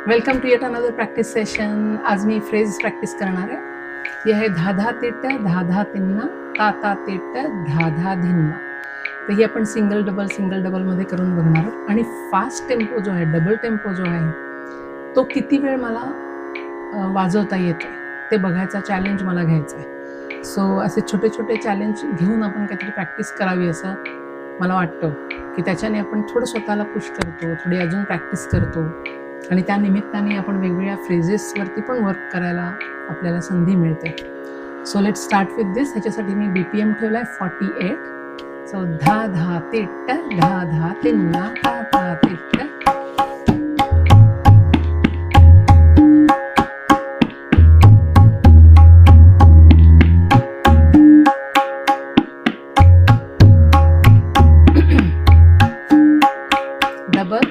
Welcome to yet another practice session. आज मी phrase practice करणार आहे. ती आहे धा धा तिट्ट धा धा तिन्ना ता ता तिट्ट धा धा धिन्ना. तर ही आपण सिंगल डबलमध्ये करून बघणार आहोत. आणि फास्ट टेम्पो जो आहे, डबल टेम्पो जो आहे, तो किती वेळ मला वाजवता येतो ते बघायचा चॅलेंज मला घ्यायचा आहे. सो असे छोटे छोटे चॅलेंज घेऊन आपण काहीतरी प्रॅक्टिस करावी असं मला वाटतं, की त्याच्याने आपण थोडं स्वतःला पुश करतो, थोडी अजून प्रॅक्टिस करतो आणि त्या निमित्ताने आपण वेगवेगळ्या फ्रेजेसवरती पण वर्क करायला आपल्याला संधी मिळते. सो लेट स्टार्ट विथ दिस. ह्याच्यासाठी मी BPM ठेवला आहे 48. सो धा धा तिट्ट धा धा तिन्ना ता ता तिट्ट. डबल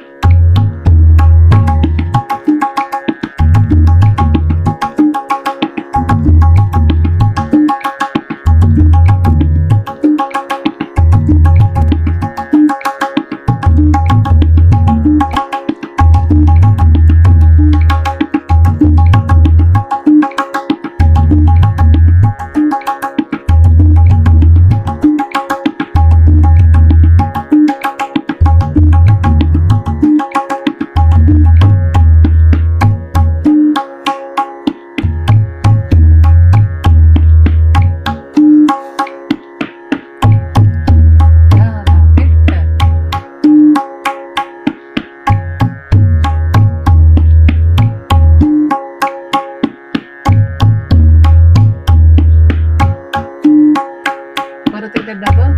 परत एकदा double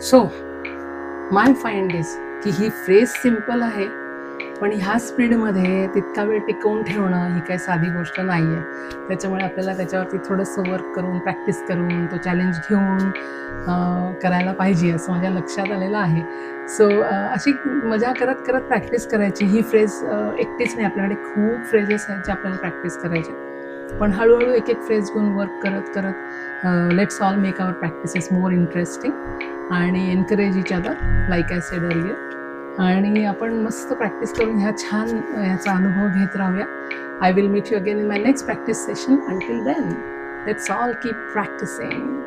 so my find is की ही फ्रेज सिम्पल आहे, पण ह्या स्पीडमध्ये तितका वेळ टिकवून ठेवणं ही काही साधी गोष्ट नाही आहे. त्याच्यामुळे आपल्याला त्याच्यावरती थोडंसं वर्क करून, प्रॅक्टिस करून, तो चॅलेंज घेऊन करायला पाहिजे असं माझ्या लक्षात आलेलं आहे. सो अशी मजा करत करत प्रॅक्टिस करायची. ही फ्रेज एकटीच नाही, आपल्याकडे खूप फ्रेजेस आहेत जे आपल्याला प्रॅक्टिस करायचे. पण हळूहळू एक एक फ्रेज घेऊन वर्क करत करत let's all make our practices more interesting आणि encourage each other like I said earlier. आणि आपण मस्त प्रॅक्टिस करून ह्याचा अनुभव घेत राहूया. I will meet you again in my next practice session. Until then let's all keep practising.